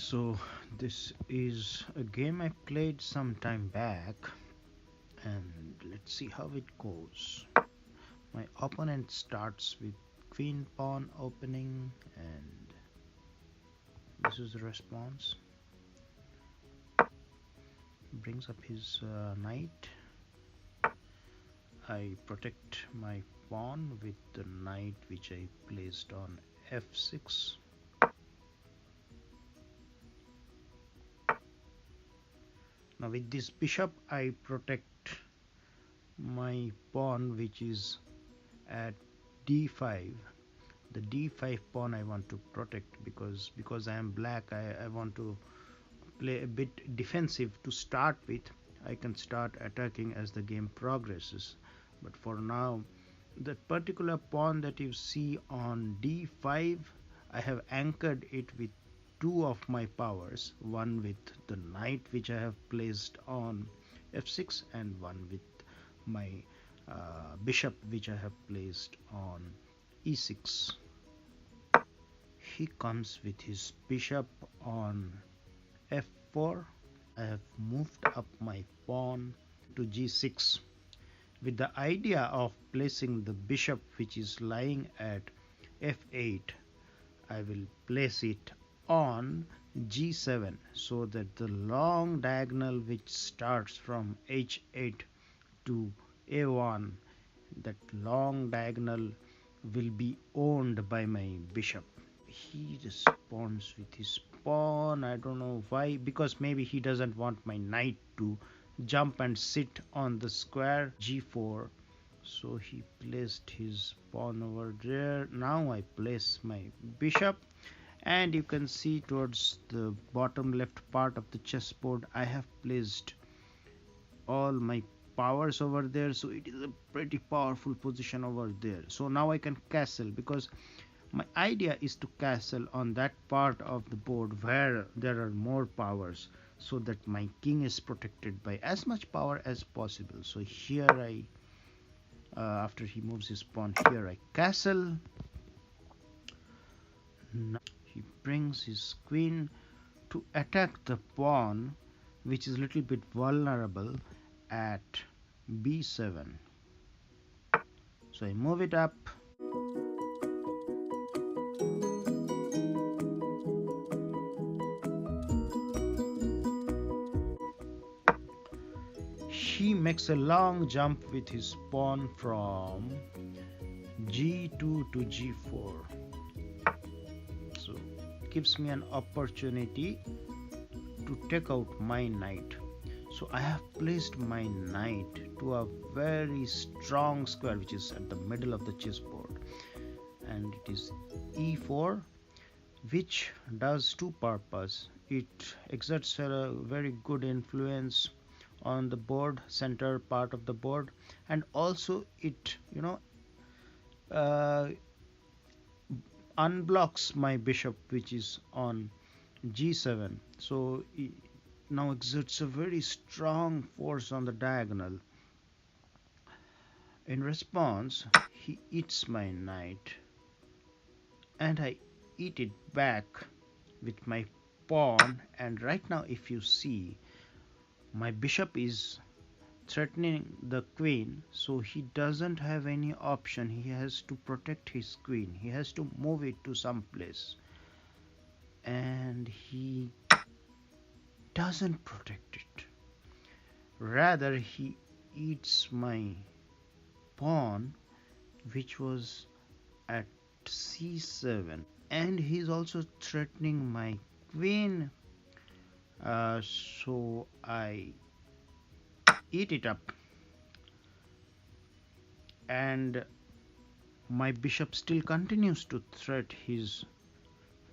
So this is a game I played some time back, and let's see how it goes. My opponent starts with queen pawn opening, and this is the response. Brings up his knight. I protect my pawn with the knight which I placed on f6. Now with this bishop I protect my pawn which is at d5. The d5 pawn I want to protect because I am black. I want to play a bit defensive to start with. I can start attacking as the game progresses, but for now that particular pawn that you see on d5, I have anchored it with two of my powers, one with the knight which I have placed on f6 and one with my bishop which I have placed on e6. He comes with his bishop on f4. I have moved up my pawn to g6 with the idea of placing the bishop which is lying at f8. I will place it on g7 so that the long diagonal which starts from h8 to a1, that long diagonal will be owned by my bishop. He responds with his pawn. I don't know why, because maybe he doesn't want my knight to jump and sit on the square g4, so he placed his pawn over there. Now I place my bishop, and you can see towards the bottom left part of the chessboard I have placed all my powers over there, so it is a pretty powerful position over there. So now I can castle, because my idea is to castle on that part of the board where there are more powers, so that my king is protected by as much power as possible. So here I after he moves his pawn, here I castle. Now he brings his queen to attack the pawn which is a little bit vulnerable at b7. So I move it up. He makes a long jump with his pawn from g2 to g4. So gives me an opportunity to take out my knight. So I have placed my knight to a very strong square which is at the middle of the chessboard, and it is e4, which does two purposes. It exerts a very good influence on the board, center part of the board, and also it unblocks my bishop which is on g7. So it now exerts a very strong force on the diagonal. In response, he eats my knight, and I eat it back with my pawn. And right now if you see, my bishop is threatening the queen, so he doesn't have any option. He has to protect his queen. He has to move it to some place, and he doesn't protect it. Rather, he eats my pawn which was at c7, and he's also threatening my queen. So I eat it up, and my bishop still continues to threat his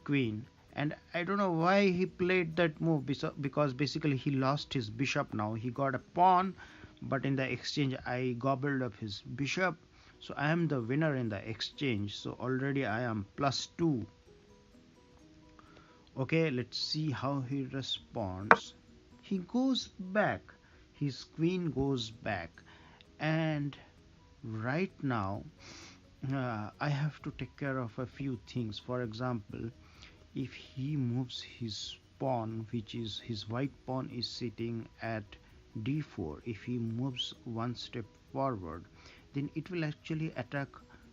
queen. And I don't know why he played that move, because basically he lost his bishop. Now he got a pawn, but in the exchange I gobbled up his bishop, so I am the winner in the exchange. So already I am +2. Okay, let's see how he responds. He goes back, his queen goes back, and right now I have to take care of a few things. For example, if he moves his pawn, which is his white pawn, is sitting at d4. If he moves one step forward, then it will actually attack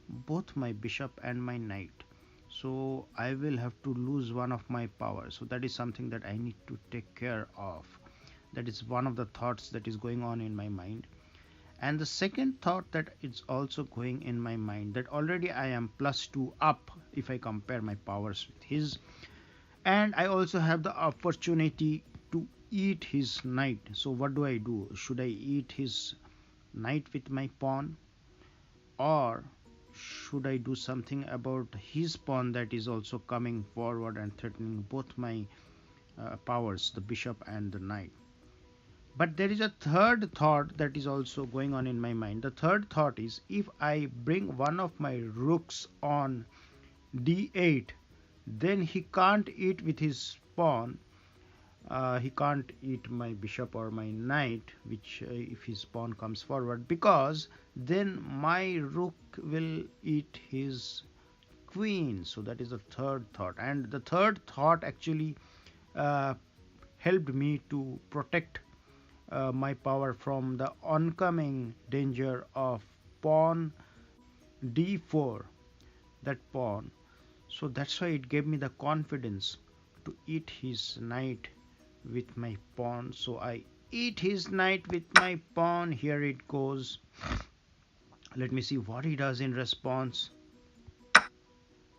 both my bishop and my knight. So I will have to lose one of my powers. So that is something that I need to take care of. That is one of the thoughts that is going on in my mind. And the second thought that is also going in my mind, that already I am +2 up if I compare my powers with his, and I also have the opportunity to eat his knight. So what do I do? Should I eat his knight with my pawn, or should I do something about his pawn that is also coming forward and threatening both my powers, the bishop and the knight? But there is a third thought that is also going on in my mind. The third thought is, if I bring one of my rooks on d8, then he can't eat with his pawn. He can't eat my bishop or my knight, which if his pawn comes forward, because then my rook will eat his queen. So that is the third thought, and the third thought actually helped me to protect my power from the oncoming danger of pawn d4, that pawn. So that's why it gave me the confidence to eat his knight with my pawn. So I eat his knight with my pawn. Here it goes. Let me see what he does in response.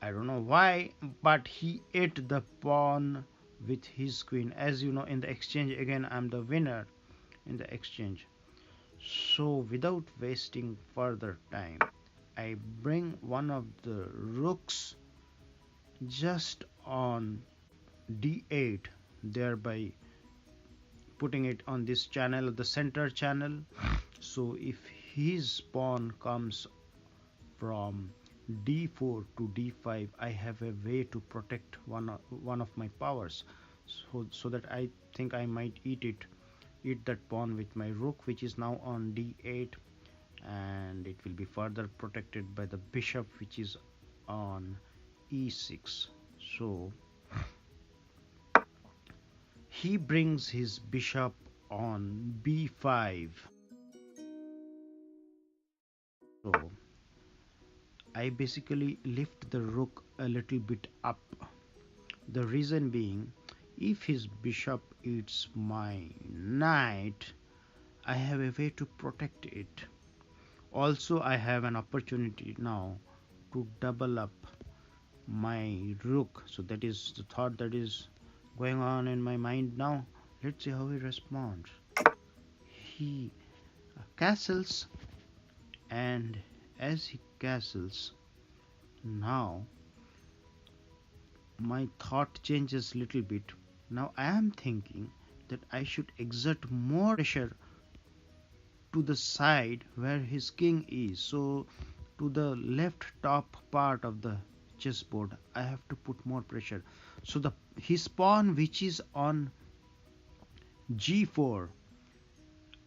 I don't know why, but he ate the pawn with his queen. As you know, in the exchange, again I'm the winner in the exchange. So without wasting further time, I bring one of the rooks just on d8, thereby putting it on this channel, the center channel. So if his pawn comes from d4 to d5, I have a way to protect one of my powers. So that I think I might eat that pawn with my rook, which is now on d8, and it will be further protected by the bishop, which is on e6. So he brings his bishop on b5. So I basically lift the rook a little bit up. The reason being, if his bishop eats my knight, I have a way to protect it. Also, I have an opportunity now to double up my rook. So that is the thought that is going on in my mind now. Let's see how he responds. He castles, and as he castles, now my thought changes little bit. Now I am thinking that I should exert more pressure to the side where his king is. So to the left top part of the chessboard, I have to put more pressure. So his pawn, which is on g4,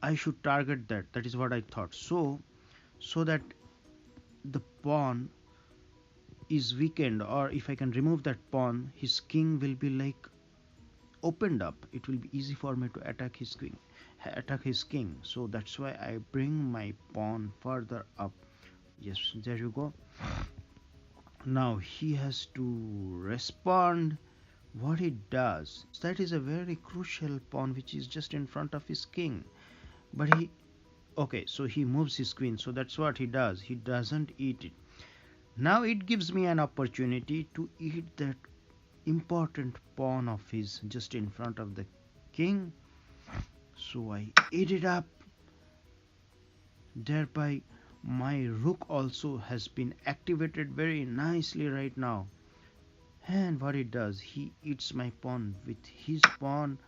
I should target that. That is what I thought. So that the pawn is weakened, or if I can remove that pawn, his king will be like opened up. It will be easy for me to attack his king. So that's why I bring my pawn further up. Yes, there you go. Now he has to respond. What he does, that is a very crucial pawn which is just in front of his king, but so he moves his queen. So that's what he does. He doesn't eat it. Now it gives me an opportunity to eat that important pawn of his just in front of the king. So I eat it up. Thereby my rook also has been activated very nicely right now. And what it does, he eats my pawn with his pawn.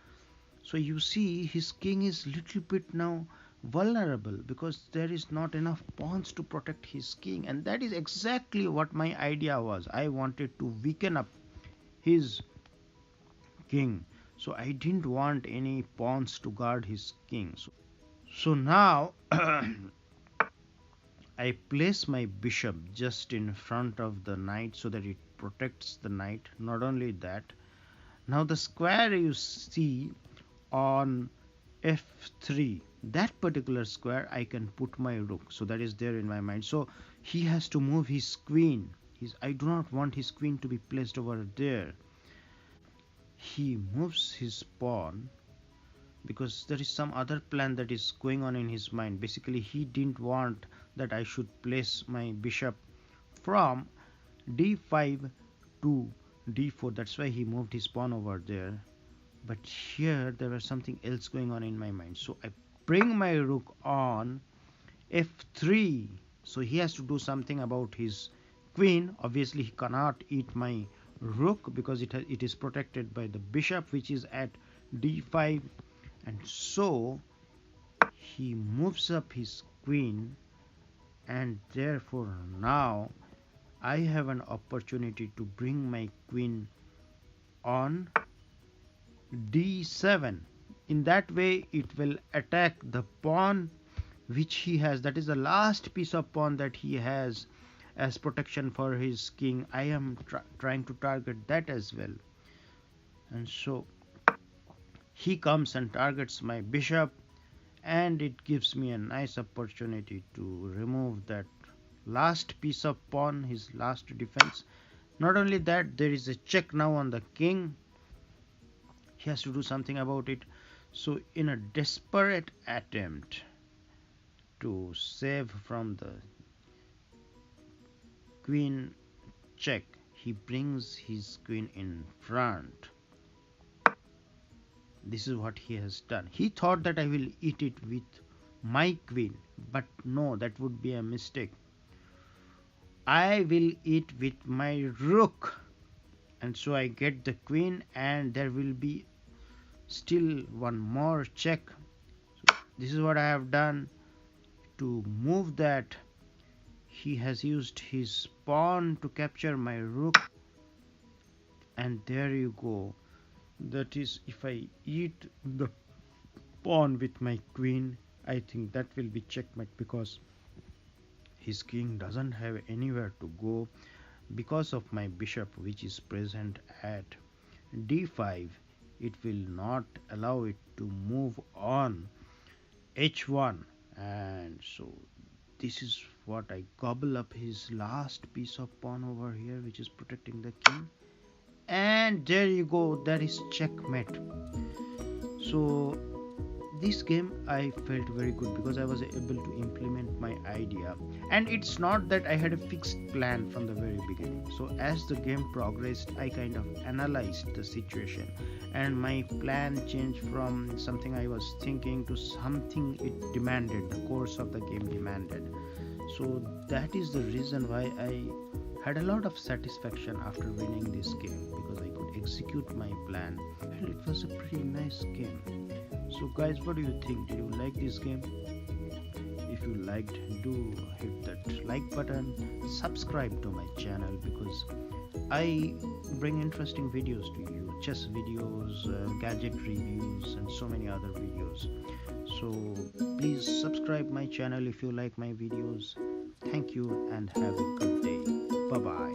So you see, his king is little bit now vulnerable because there is not enough pawns to protect his king, and that is exactly what my idea was. I wanted to weaken up his king, so I didn't want any pawns to guard his king. So now I place my bishop just in front of the knight so that it protects the knight. Not only that, Now the square you see on f3, that particular square I can put my rook, so that is there in my mind. So he has to move his queen. I do not want his queen to be placed over there. He moves his pawn because there is some other plan that is going on in his mind. Basically he didn't want that I should place my bishop from d5 to d4. That's why he moved his pawn over there. But here there was something else going on in my mind, so I bring my rook on f3. So he has to do something about his queen. Obviously he cannot eat my rook because it is protected by the bishop, which is at d5, and so he moves up his queen, and therefore now I have an opportunity to bring my queen on d7. In that way it will attack the pawn which he has. That is the last piece of pawn that he has as protection for his king. I am trying to target that as well, and so he comes and targets my bishop, and it gives me a nice opportunity to remove that last piece of pawn, his last defense. Not only that, there is a check now on the king. He has to do something about it. So in a desperate attempt to save from the queen check, he brings his queen in front. This is what he has done. He thought that I will eat it with my queen, but no, that would be a mistake. I will eat with my rook, and so I get the queen, and there will be still one more check. So this is what I have done to move that. He has used his pawn to capture my rook, and there you go. That is, if I eat the pawn with my queen, I think that will be checkmate, because his king doesn't have anywhere to go because of my bishop, which is present at d5. It will not allow it to move on h1, and so this is what I gobble up his last piece of pawn over here, which is protecting the king, and there you go, that is checkmate. So this game I felt very good because I was able to implement my idea, and it's not that I had a fixed plan from the very beginning. So as the game progressed, I kind of analyzed the situation, and my plan changed from something I was thinking to something it demanded, the course of the game demanded. So that is the reason why I had a lot of satisfaction after winning this game, because I could execute my plan, and it was a pretty nice game. So guys, what do you think? Did you like this game? If you liked, do hit that like button, subscribe to my channel, because I bring interesting videos to you, chess videos, gadget reviews, and so many other videos. So please subscribe my channel if you like my videos. Thank you and have a good day. Bye bye.